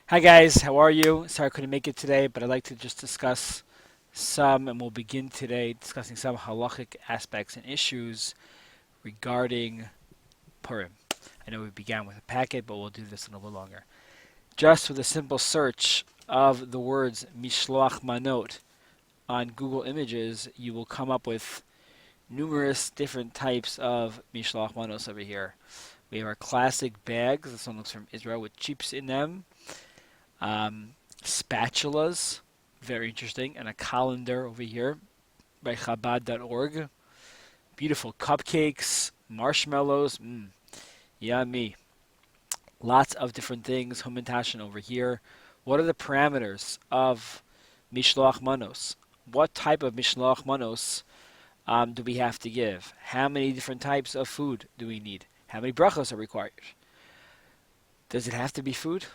Hi guys, how are you? Sorry I couldn't make it today, but I'd like to just discuss and we'll begin today discussing some halachic aspects and issues regarding Purim. I know we began with a packet, but we'll do this in a little longer. Just with a simple search of the words Mishloach Manot on Google Images, you will come up with numerous different types of Mishloach Manos over here. We have our classic bags. This one looks from Israel with chips in them. Spatulas, very interesting, and a colander over here by Chabad.org. Beautiful cupcakes, marshmallows, yummy. Lots of different things. Humintashen over here. What are the parameters of Mishloach Manos? What type of Mishloach Manos do we have to give? How many different types of food do we need? How many brachos are required? Does it have to be food?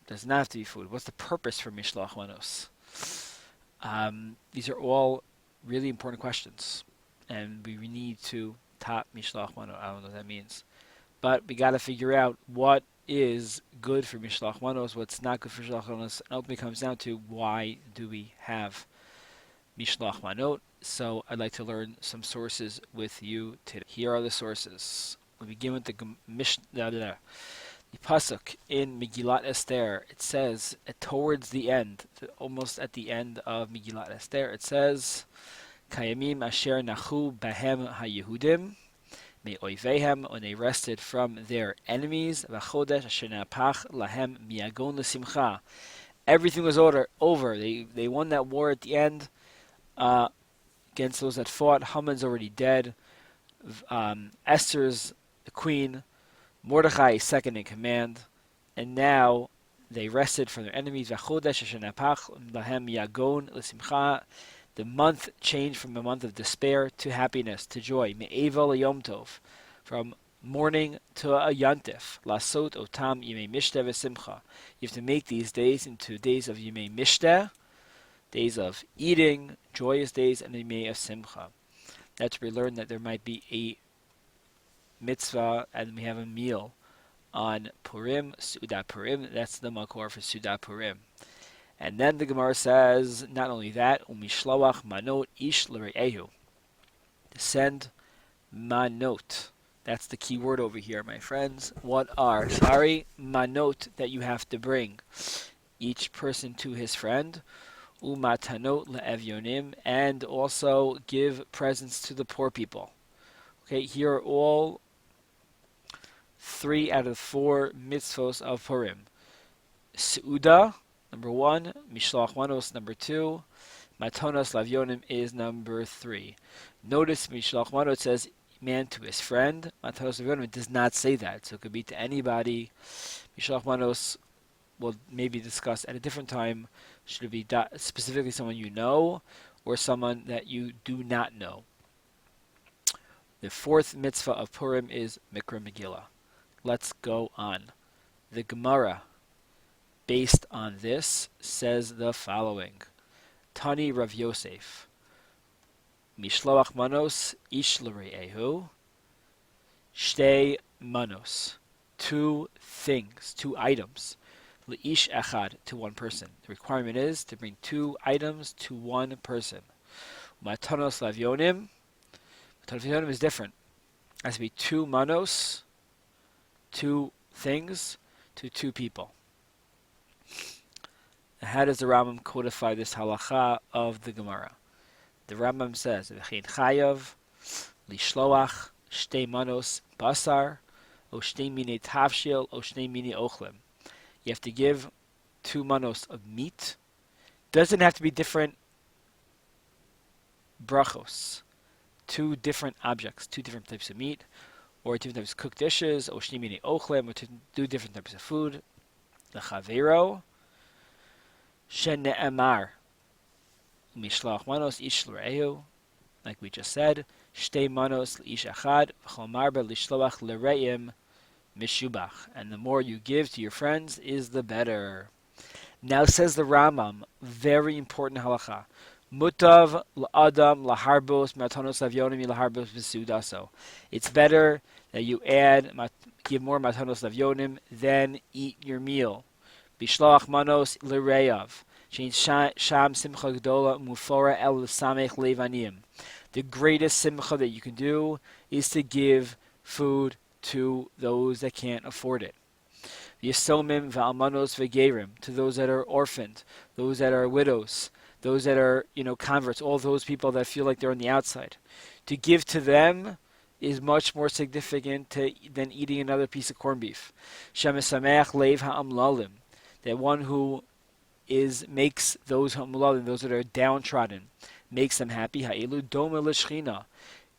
Does not have to be food. What's the purpose for Mishloach Manos? These are all really important questions, and we need to top Mishloach Manot. I don't know what that means, but we got to figure out what is good for Mishloach Manos, what's not good for Mishloach Manos, and ultimately comes down to why do we have Mishloach Manot. So I'd like to learn some sources with you today. Here are the sources. We begin with the pasuk in Megillat Esther. It says towards the end, almost at the end of Megillat Esther, it says, "Kayamim asher nachu bahem haYehudim me'oivehem," when they rested from their enemies. V'chodesh asher napach lahem miyagon l'simcha. Everything was over. They won that war at the end uh, against those that fought. Haman's already dead. Esther's the queen. Mordechai is second in command, and now they rested from their enemies. The month changed from a month of despair to happiness, to joy. Me'eva Yom Tov, from mourning to a yantif. Lasot otam yimei mishteh v'simcha. You have to make these days into days of yimei mishteh, days of eating, joyous days, and yimei of simcha. That's where we learn that there might be a mitzvah and we have a meal on Purim, Sudat Purim. That's the makor for Sudat Purim. And then the Gemara says, not only that, Mishloach Manot ish l're'ehu. To send manot. That's the key word over here, my friends. What are, manot that you have to bring? Each person to his friend. Umatanot le'evyonim. And also give presents to the poor people. Okay, here are all 3 out of 4 mitzvos of Purim. Seuda, number 1. Mishloach Manos, number 2. Matonos Lavyonim is number 3. Notice Mishloach Manot says man to his friend. Matonos Lavyonim does not say that, so it could be to anybody. Mishloach Manos will maybe discuss at a different time. Should it be specifically someone you know or someone that you do not know? The 4th mitzvah of Purim is Mikra Megillah. Let's go on. The Gemara, based on this, says the following. Tani Rav Yosef. Mishloach Manos ish l're'ehu. Shtei manos. 2 things, 2 items. Le'ish echad, to one person. The requirement is to bring 2 items to one person. Matanos lavyonim. Matanos lavyonim is different. It has to be 2 manos, 2 things, to 2 people. How does the Rambam codify this halacha of the Gemara? The Rambam says, "V'chein chayav lishloach shtei manos basar o shtei mini tavshil o shtei mini ochlim." You have to give 2 manos of meat. Doesn't have to be different brachos. 2 different objects, 2 different types of meat, or 2 types of cooked dishes, or shtei mini ochlem, or 2 different types of food. L'chavero shene'emar mishloach manos ish l're'ehu, like we just said, shtei manos l'ish achad, v'chol marba lishloach l're'im mishubach. And the more you give to your friends is the better. Now says the Rambam, very important halacha. Mutav la'adam laharbos matanos lavyonim laharbos v'sudaso. It's better that you give more matanos lavyonim than eat your meal. Bishloach Manos L'Reyav. Sham Simcha Gdola Mufora El Samech Levaniyim. The greatest simcha that you can do is to give food to those that can't afford it. Yisomim v'almanos v'gerim, to those that are orphaned, those that are widows, those that are, converts, all those people that feel like they're on the outside. To give to them is much more significant than eating another piece of corned beef. Shemesameach leiv ha'amlalim, that one who makes those ha'amlalim, those that are downtrodden, makes them happy. Ha'ilu doma l'shchina.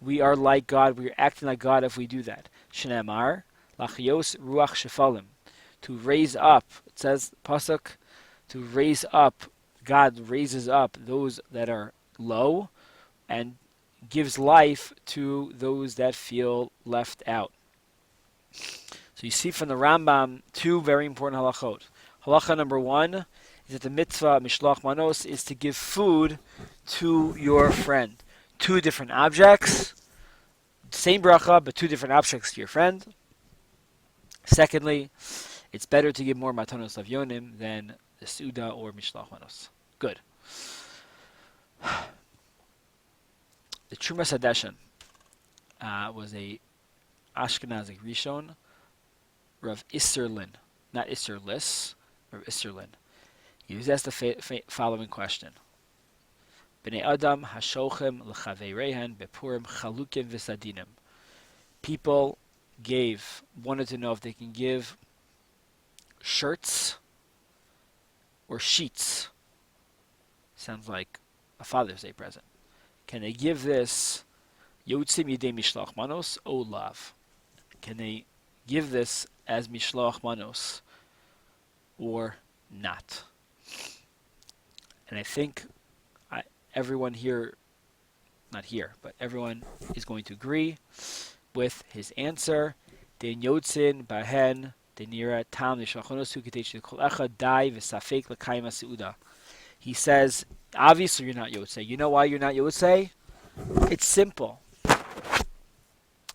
We are like God. We are acting like God if we do that. Shneamar lachiyos ruach shefalim, to raise up. It says pasuk, to raise up. God raises up those that are low, and gives life to those that feel left out. So you see from the Rambam two very important halachot. Halacha number 1 is that the mitzvah Mishloach Manos is to give food to your friend. Two different objects, same bracha, but two different objects to your friend. Secondly, it's better to give more matanos lavyonim than the Suda or Mishloach Manos. Good. The Trumas Hadeshen was a Ashkenazic Rishon, Rav Isserlin, not Isserlis, Rav Isserlin. He was asked the following question: Bnei Adam hashochem l'chaveireihen bepurim chalukim v'sadinim. People wanted to know if they can give shirts or sheets. Sounds like a Father's Day present. Can they give this yotzim yidei mishloach manos o lav? Can they give this as mishloach manos or not? And I think everyone here, not here, but everyone is going to agree with his answer. Den yotzin bahen denira tam mishloach manos hu kitei shekol echad dai v'safek l'kayim ha'seuda. He says, obviously you're not Yotzei. You know why you're not Yotzei? It's simple.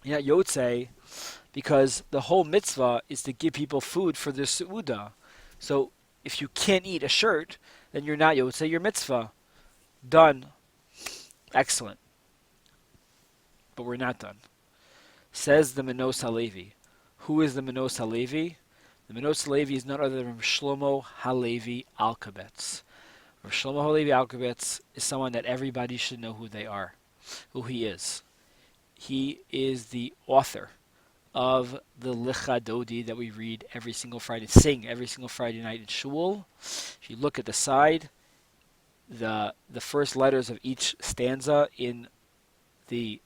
You're not Yotzei because the whole mitzvah is to give people food for their Seuda. So if you can't eat a shirt, then you're not Yotzei your mitzvah. Done. Excellent. But we're not done. Says the Manos Halevi. Who is the Manos Halevi? The Manos Halevi is none other than Shlomo Halevi Alkabetz. Rav Shlomo Halevi Alkabetz is someone that everybody should know who he is. He is the author of the Licha Dodi that we read every single Friday, sing every single Friday night in Shul. If you look at the side, the first letters of each stanza in the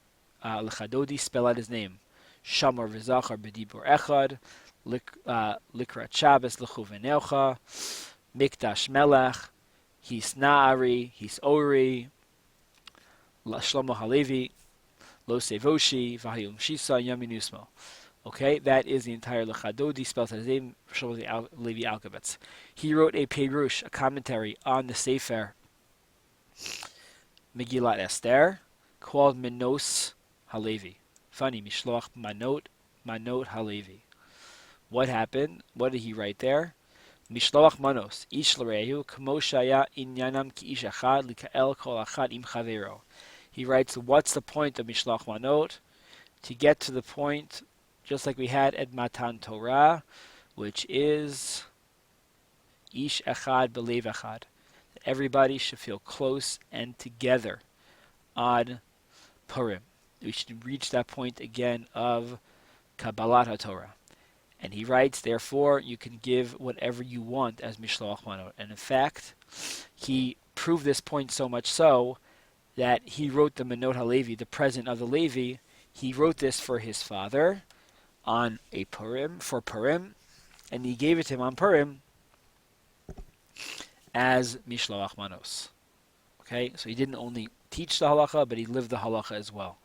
Licha Dodi spell out his name. Shamar v'zachar b'dibur echad, Likrat Shabbos l'chu v'neocha, Mikdash Melech, He's Na'ari, he's Ori, Shlomo Halevi, Lo Sevoshi, Vahayum Shisa, Yaminusmo. Okay, that is the entire Lechadodi, spells his name, Shlomo Halevi Alkabetz. He wrote a Perush, a commentary on the Sefer Megillat Esther, called Manos Halevi. Funny, Mishloach Manot Halevi. What happened? What did he write there? Mishloach Manos, ish l'rehu, k'mo shaya inyanam ki ish achad, lika'el kol achad im chavero. He writes, what's the point of Mishloach Manot? To get to the point, just like we had at Matan Torah, which is ish achad b'lev achad. Everybody should feel close and together on Purim. We should reach that point again of Kabbalat HaTorah. And he writes, therefore, you can give whatever you want as Mishloach Manot. And in fact, he proved this point so much so that he wrote the Manot HaLevi, the present of the Levi. He wrote this for his father on a Purim, for Purim, and he gave it to him on Purim as Mishloach Manos. Okay, so he didn't only teach the halacha, but he lived the halacha as well.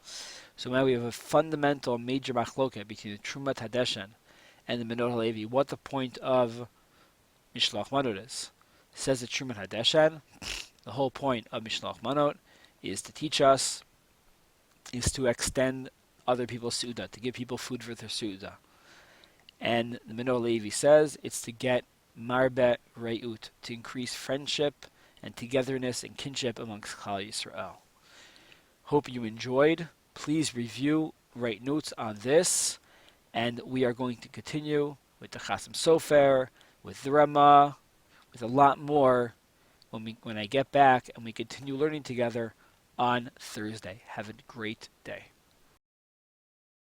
So now we have a fundamental major machloket between the Trumat Hadeshen and the Manot HaLevi, what the point of Mishloach Manot is. Says the Trumat Hadeshen, the whole point of Mishloach Manot is to teach us, is to extend other people's Su'udah, to give people food for their Su'udah. And the Manot HaLevi says it's to get Marbe Reut, to increase friendship and togetherness and kinship amongst Klal Yisrael. Hope you enjoyed. Please review, write notes on this, and we are going to continue with the Chasam Sofer, with the Ramah, with a lot more when I get back and we continue learning together on Thursday. Have a great day.